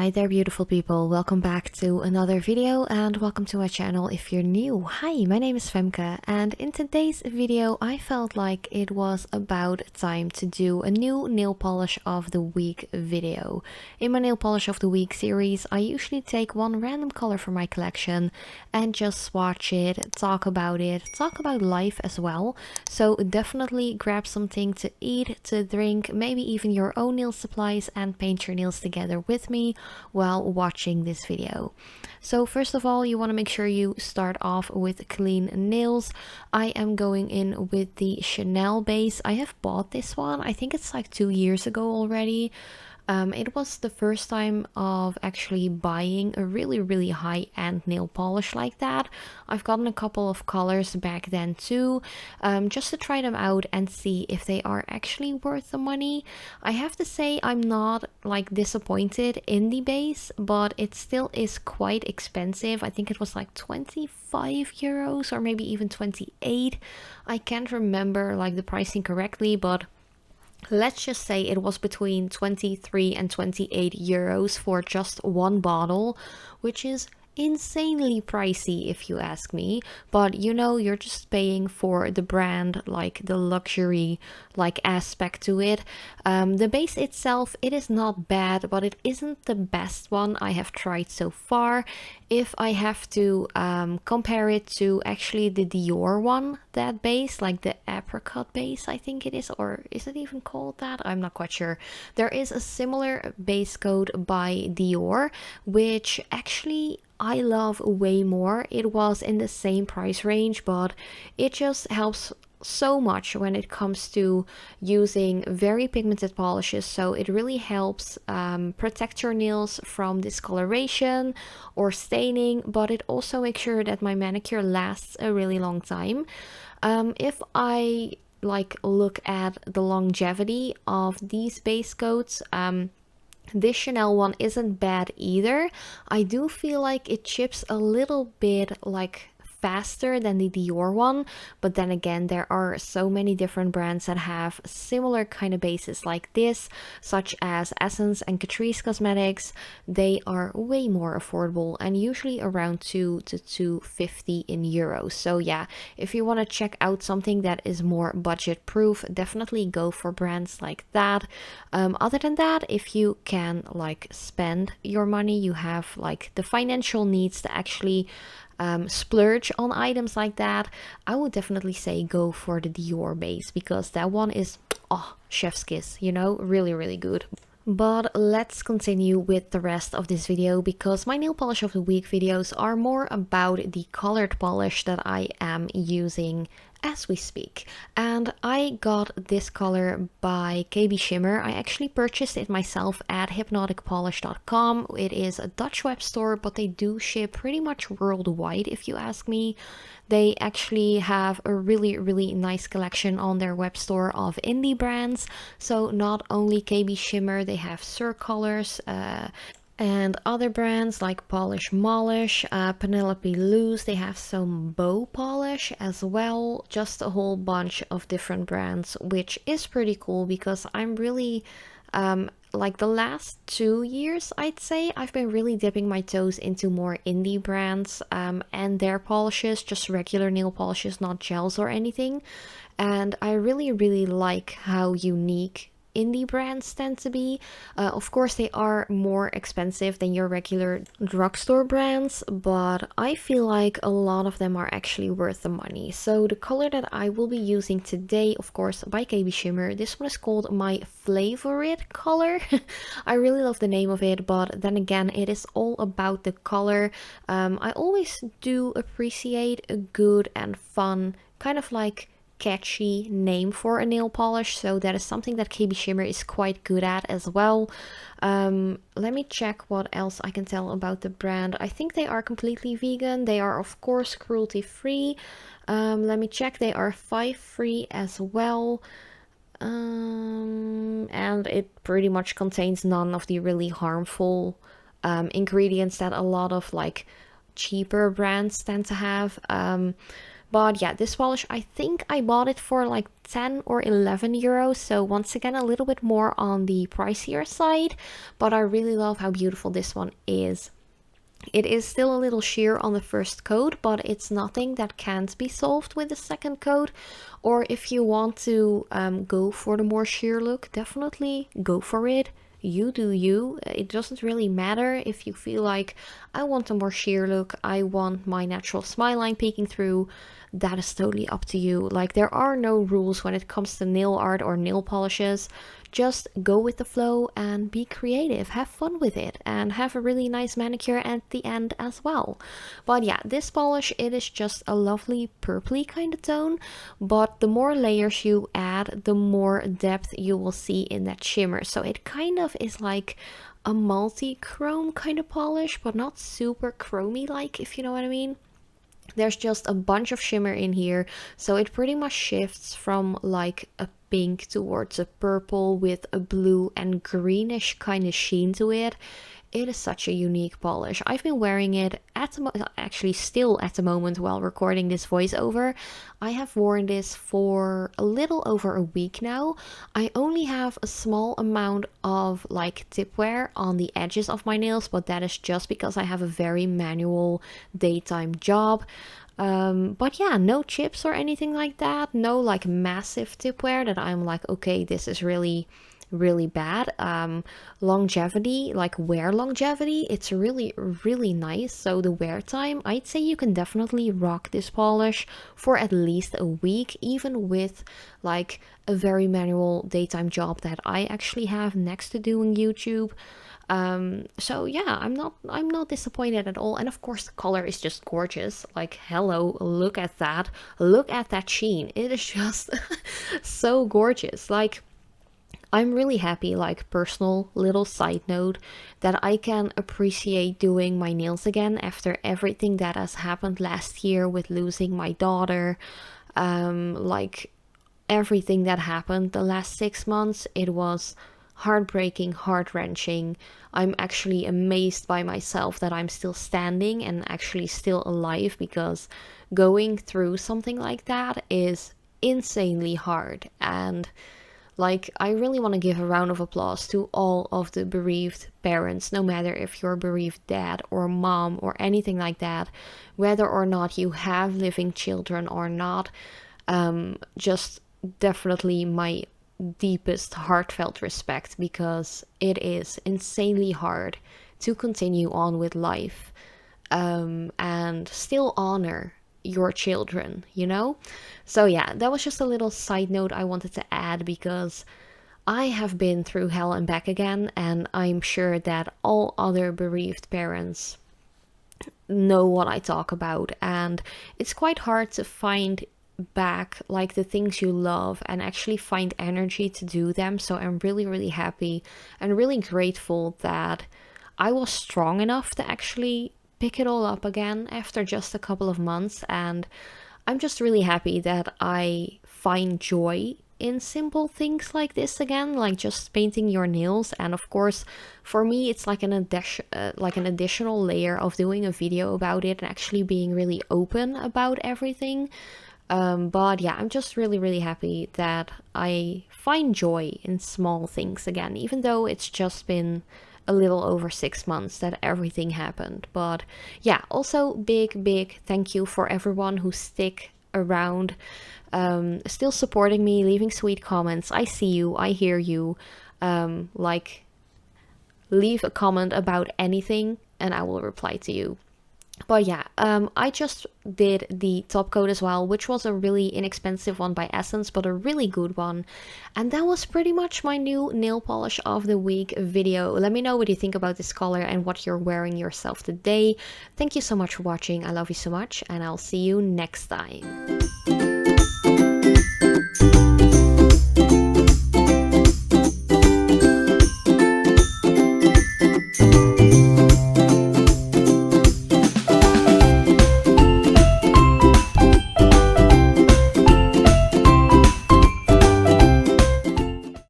Hi there beautiful people, welcome back to another video and welcome to my channel if you're new. Hi, my name is Femke and in today's video I felt like it was about time to do a new nail polish of the week video. In my nail polish of the week series I usually take one random color from my collection and just swatch it, talk about life as well. So definitely grab something to eat, to drink, maybe even your own nail supplies and paint your nails together with me while watching this video. So first of all, you want to make sure you start off with clean nails. I am going in with the Chanel base. I have bought this one, I think it's like 2 years ago already. It was the first time of actually buying a really high-end nail polish like that. I've gotten a couple of colors back then too, just to try them out and see if they are actually worth the money. I have to say I'm not like disappointed in the base, but it still is quite expensive. I think it was like 25 euros or maybe even 28. I can't remember like the pricing correctly, but let's just say it was between 23 and 28 euros for just one bottle, which is insanely pricey if you ask me. But you know, you're just paying for the brand, like the luxury like aspect to it. The base itself, it is not bad, but it isn't the best one I have tried so far. If I have to compare it to actually the Dior one, that base, like the apricot base I think it is, or is it even called that? I'm not quite sure. There is a similar base coat by Dior, which actually I love way more. It was in the same price range, but it just helps so much when it comes to using very pigmented polishes. So it really helps protect your nails from discoloration or staining, but it also makes sure that my manicure lasts a really long time. If I like look at the longevity of these base coats, this Chanel one isn't bad either. I do feel like it chips a little bit like faster than the Dior one, but then again there are so many different brands that have similar kind of bases like this, such as Essence and Catrice Cosmetics. They are way more affordable and usually around 2 to 250 in euros. So yeah, if you want to check out something that is more budget proof, definitely go for brands like that. Other than that, if you can like spend your money, you have like the financial needs to actually splurge on items like that, I would definitely say go for the Dior base, because that one is chef's kiss, you know, really good. But let's continue with the rest of this video, because my nail polish of the week videos are more about the colored polish that I am using as we speak. And I got this color by KBShimmer. I actually purchased it myself at hypnoticpolish.com. It is a Dutch web store, but they do ship pretty much worldwide if you ask me. They actually have a really nice collection on their web store of indie brands. So not only KBShimmer, they have Sur Colors, and other brands like Polish Molish, Penelope Loose. They have some bow polish as well, just a whole bunch of different brands, which is pretty cool because I'm really like the last 2 years I'd say I've been really dipping my toes into more indie brands and their polishes, just regular nail polishes, not gels or anything. And I really like how unique indie brands tend to be. Of course they are more expensive than your regular drugstore brands, but I feel like a lot of them are actually worth the money. So the color that I will be using today, of course by KBShimmer, this one is called my Flavorite color. I really love the name of it, but then again it is all about the color. I always do appreciate a good and fun kind of like catchy name for a nail polish, so that is something that KBShimmer is quite good at as well. Let me check what else I can tell about the brand. I think they are completely vegan. They are of course cruelty free. Let me check, they are 5 free as well. And it pretty much contains none of the really harmful ingredients that a lot of like cheaper brands tend to have. But yeah, this polish, I think I bought it for like 10 or 11 euros. So once again, a little bit more on the pricier side, but I really love how beautiful this one is. It is still a little sheer on the first coat, but it's nothing that can't be solved with the second coat. Or if you want to go for the more sheer look, definitely go for it. You do you. It doesn't really matter if you feel like, I want a more sheer look, I want my natural smile line peeking through. That is totally up to you. Like, there are no rules when it comes to nail art or nail polishes. Just go with the flow and be creative, have fun with it, and have a really nice manicure at the end as well. But yeah, this polish, it is just a lovely purpley kind of tone, but the more layers you add, the more depth you will see in that shimmer. So it kind of is like a multi-chrome kind of polish, but not super chromey like, if you know what I mean. There's just a bunch of shimmer in here, so it pretty much shifts from like a pink towards a purple with a blue and greenish kind of sheen to it. It is such a unique polish. I've been wearing it actually still at the moment while recording this voiceover. I have worn this for a little over a week now. I only have a small amount of like tip wear on the edges of my nails, but that is just because I have a very manual daytime job. But yeah, no chips or anything like that. No like massive tip wear that I'm like, okay, this is really bad. Longevity, like wear longevity, it's really nice. So the wear time, I'd say you can definitely rock this polish for at least a week, even with like a very manual daytime job that I actually have next to doing YouTube. So yeah, I'm not disappointed at all. And of course the color is just gorgeous. Like, hello, look at that sheen. It is just so gorgeous. Like, I'm really happy, like, personal little side note, that I can appreciate doing my nails again after everything that has happened last year with losing my daughter. Like, everything that happened the last 6 months, it was heartbreaking, heart-wrenching. I'm actually amazed by myself that I'm still standing and actually still alive, because going through something like that is insanely hard. And like, I really want to give a round of applause to all of the bereaved parents, no matter if you're a bereaved dad or mom or anything like that, whether or not you have living children or not. Just definitely my deepest heartfelt respect, because it is insanely hard to continue on with life and still honor your children, you know? So yeah, that was just a little side note I wanted to add, because I have been through hell and back again, and I'm sure that all other bereaved parents know what I talk about. And it's quite hard to find back like the things you love and actually find energy to do them. So I'm really happy and really grateful that I was strong enough to actually pick it all up again after just a couple of months. And I'm just really happy that I find joy in simple things like this again, like just painting your nails. And of course, for me, it's like an additional layer of doing a video about it and actually being really open about everything. But yeah, I'm just really happy that I find joy in small things again, even though it's just been a little over 6 months that everything happened. But yeah, also big thank you for everyone who stick around, still supporting me, leaving sweet comments. I see you, I hear you. Like, leave a comment about anything and I will reply to you. But yeah, I just did the top coat as well, which was a really inexpensive one by Essence, but a really good one. And that was pretty much my new nail polish of the week video. Let me know what you think about this color and what you're wearing yourself today. Thank you so much for watching. I love you so much, and I'll see you next time.